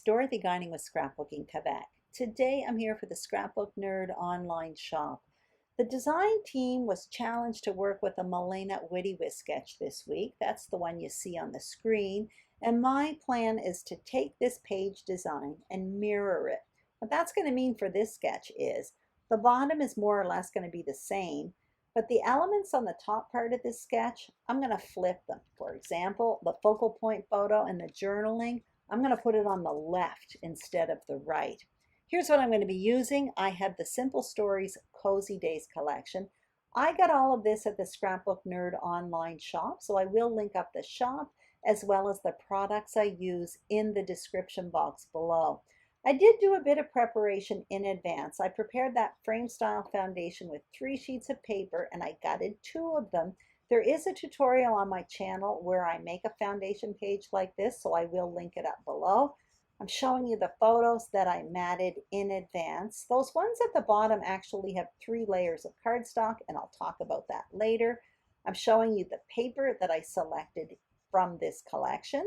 Dorothy Guining with Scrapbooking Quebec. Today I'm here for the Scrapbook Nerd Online Shop. The design team was challenged to work with a Milena Whitty sketch this week. That's the one you see on the screen. And my plan is to take this page design and mirror it. What that's going to mean for this sketch is the bottom is more or less going to be the same, but the elements on the top part of this sketch, I'm going to flip them. For example, the focal point photo and the journaling, I'm going to put it on the left instead of the right. Here's what I'm going to be using. I have the Simple Stories Cozy Days collection. I got all of this at the Scrapbook Nerd Online Shop, so I will link up the shop as well as the products I use in the description box below. I did do a bit of preparation in advance. I prepared that frame style foundation with 3 sheets of paper and I gutted 2 of them. There is a tutorial on my channel where I make a foundation page like this, so I will link it up below. I'm showing you the photos that I matted in advance. Those ones at the bottom actually have 3 layers of cardstock, and I'll talk about that later. I'm showing you the paper that I selected from this collection.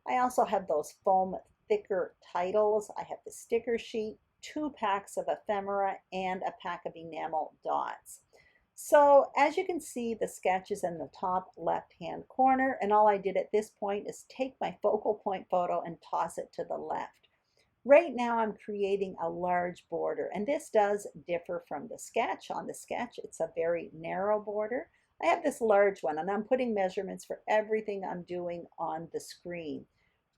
I also have those foam thicker titles. I have the sticker sheet, 2 packs of ephemera, and a pack of enamel dots. So as you can see, the sketch is in the top left-hand corner, and all I did at this point is take my focal point photo and toss it to the left. Right now I'm creating a large border, and this does differ from the sketch. On the sketch, it's a very narrow border. I have this large one, and I'm putting measurements for everything I'm doing on the screen.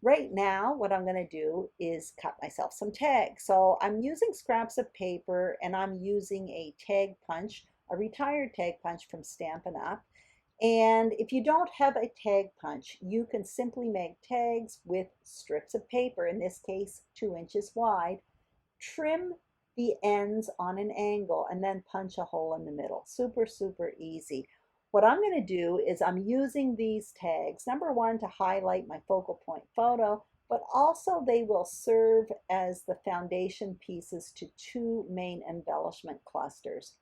Right now, what I'm going to do is cut myself some tags. So I'm using scraps of paper, and I'm using a tag punch, a retired tag punch from Stampin' Up. And if you don't have a tag punch, you can simply make tags with strips of paper, in this case 2 inches wide, trim the ends on an angle, and then punch a hole in the middle. Super, super easy. What I'm going to do is I'm using these tags, number 1, to highlight my focal point photo, but also they will serve as the foundation pieces to 2 main embellishment clusters.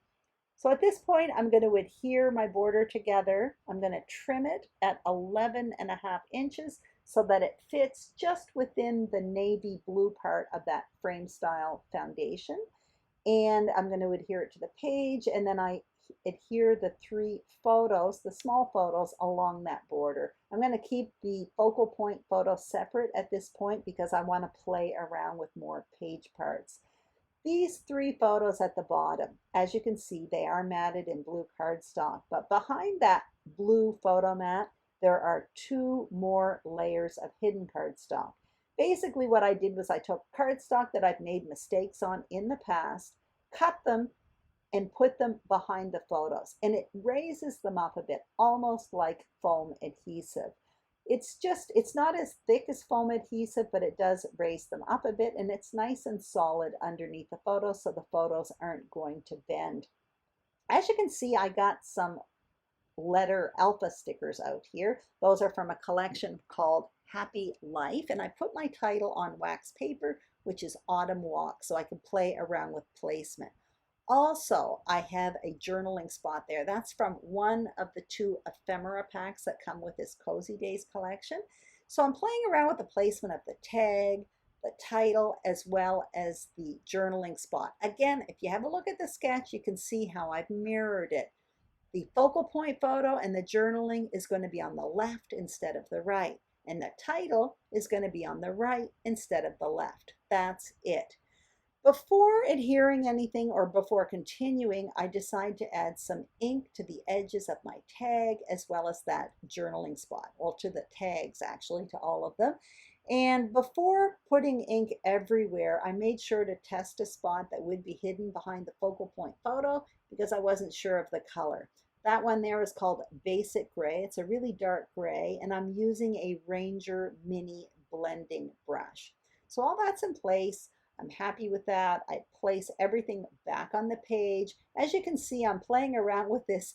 So at this point, I'm going to adhere my border together. I'm going to trim it at 11.5 inches so that it fits just within the navy blue part of that frame style foundation. And I'm going to adhere it to the page, and then I adhere the 3 photos, the small photos, along that border. I'm going to keep the focal point photo separate at this point because I want to play around with more page parts. These 3 photos at the bottom, as you can see, they are matted in blue cardstock, but behind that blue photo mat, there are 2 more layers of hidden cardstock. Basically what I did was I took cardstock that I've made mistakes on in the past, cut them, and put them behind the photos, and it raises them up a bit, almost like foam adhesive. It's not as thick as foam adhesive, but it does raise them up a bit, and it's nice and solid underneath the photos, so the photos aren't going to bend. As you can see, I got some letter alpha stickers out here. Those are from a collection called Happy Life, and I put my title on wax paper, which is Autumn Walk, so I can play around with placement. Also, I have a journaling spot there. That's from one of the 2 ephemera packs that come with this Cozy Days collection. So I'm playing around with the placement of the tag, the title, as well as the journaling spot. Again, if you have a look at the sketch, you can see how I've mirrored it. The focal point photo and the journaling is going to be on the left instead of the right, and the title is going to be on the right instead of the left. That's it. Before adhering anything or before continuing, I decide to add some ink to the edges of my tag as well as that journaling spot, well, to the tags actually, to all of them. And before putting ink everywhere, I made sure to test a spot that would be hidden behind the focal point photo because I wasn't sure of the color. That one there is called Basic Gray. It's a really dark gray, and I'm using a Ranger Mini blending brush. So all that's in place. I'm happy with that. I place everything back on the page. As you can see, I'm playing around with this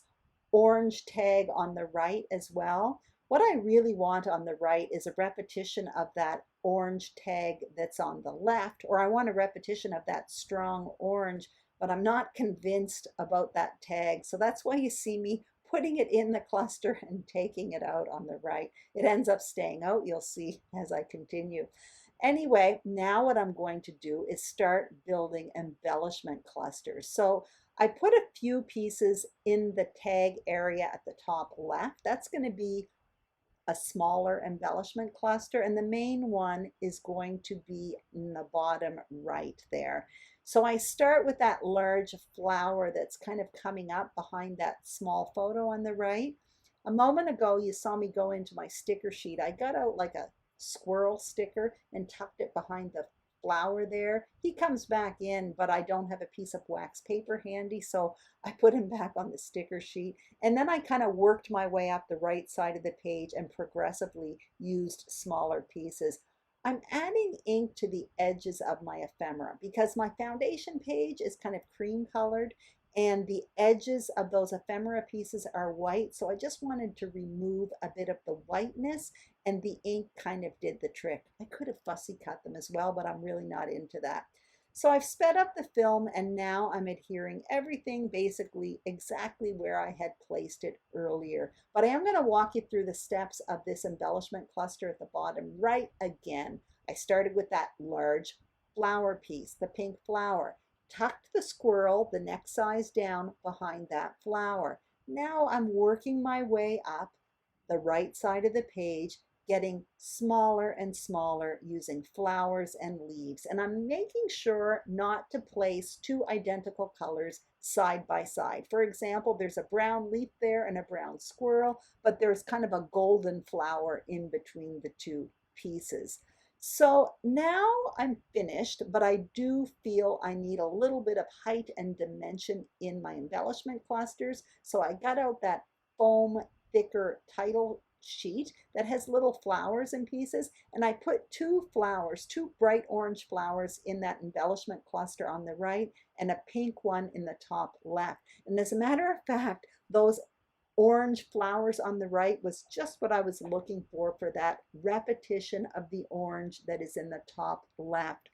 orange tag on the right as well. What I really want on the right is a repetition of that orange tag that's on the left, or I want a repetition of that strong orange, but I'm not convinced about that tag. So that's why you see me putting it in the cluster and taking it out on the right. It ends up staying out, you'll see as I continue. Anyway, now what I'm going to do is start building embellishment clusters. So I put a few pieces in the tag area at the top left. That's going to be a smaller embellishment cluster, and the main one is going to be in the bottom right there. So I start with that large flower that's kind of coming up behind that small photo on the right. A moment ago, you saw me go into my sticker sheet. I got out like a squirrel sticker and tucked it behind the flower there. He comes back in, but I don't have a piece of wax paper handy, so I put him back on the sticker sheet. And then I kind of worked my way up the right side of the page and progressively used smaller pieces. I'm adding ink to the edges of my ephemera because my foundation page is kind of cream colored and the edges of those ephemera pieces are white. So I just wanted to remove a bit of the whiteness, and the ink kind of did the trick. I could have fussy cut them as well, but I'm really not into that. So I've sped up the film and now I'm adhering everything basically exactly where I had placed it earlier. But I am going to walk you through the steps of this embellishment cluster at the bottom right again. I started with that large flower piece, the pink flower, tucked the squirrel the next size down behind that flower. Now I'm working my way up the right side of the page, getting smaller and smaller using flowers and leaves. And I'm making sure not to place two identical colors side by side. For example, there's a brown leaf there and a brown squirrel, but there's kind of a golden flower in between the two pieces. So now I'm finished, but I do feel I need a little bit of height and dimension in my embellishment clusters. So I got out that foam thicker title sheet that has little flowers and pieces, and I put two flowers, two bright orange flowers in that embellishment cluster on the right and a pink one in the top left. And as a matter of fact, those orange flowers on the right was just what I was looking for that repetition of the orange that is in the top left.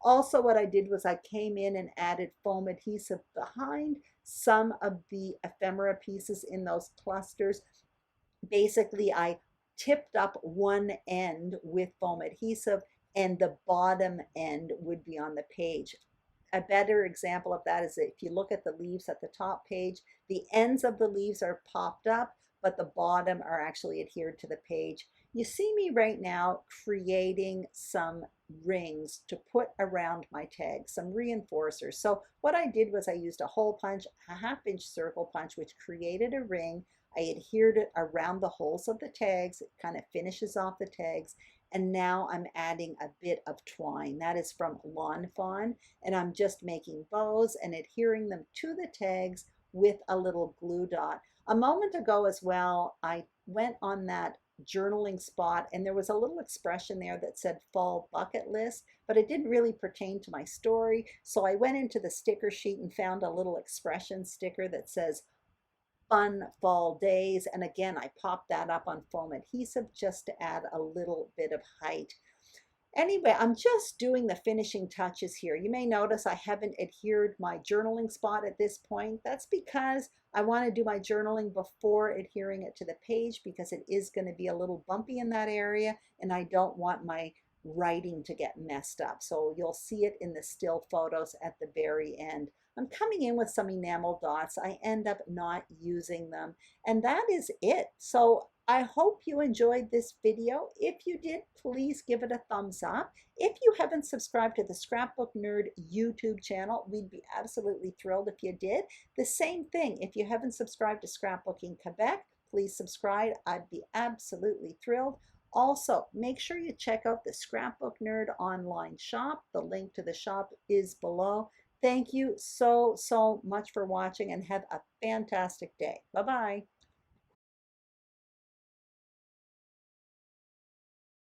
Also, what I did was I came in and added foam adhesive behind some of the ephemera pieces in those clusters. Basically, I tipped up one end with foam adhesive and the bottom end would be on the page. A better example of that is that if you look at the leaves at the top page, the ends of the leaves are popped up, but the bottom are actually adhered to the page. You see me right now creating some rings to put around my tags, some reinforcers. So what I did was I used a hole punch, a 1/2-inch circle punch, which created a ring. I adhered it around the holes of the tags. It kind of finishes off the tags. And now I'm adding a bit of twine. That is from Lawn Fawn. And I'm just making bows and adhering them to the tags with a little glue dot. A moment ago as well, I went on that journaling spot and there was a little expression there that said fall bucket list, but it didn't really pertain to my story. So I went into the sticker sheet and found a little expression sticker that says fun fall days. And again, I popped that up on foam adhesive just to add a little bit of height. Anyway, I'm just doing the finishing touches here. You may notice I haven't adhered my journaling spot at this point. That's because I want to do my journaling before adhering it to the page because it is going to be a little bumpy in that area and I don't want my writing to get messed up. So you'll see it in the still photos at the very end. I'm coming in with some enamel dots. I end up not using them. And that is it. So I hope you enjoyed this video. If you did, please give it a thumbs up. If you haven't subscribed to the Scrapbook Nerd YouTube channel, we'd be absolutely thrilled if you did. The same thing, if you haven't subscribed to Scrapbooking Quebec, please subscribe. I'd be absolutely thrilled. Also, make sure you check out the Scrapbook Nerd Online Shop. The link to the shop is below. Thank you so much for watching and have a fantastic day. Bye-bye.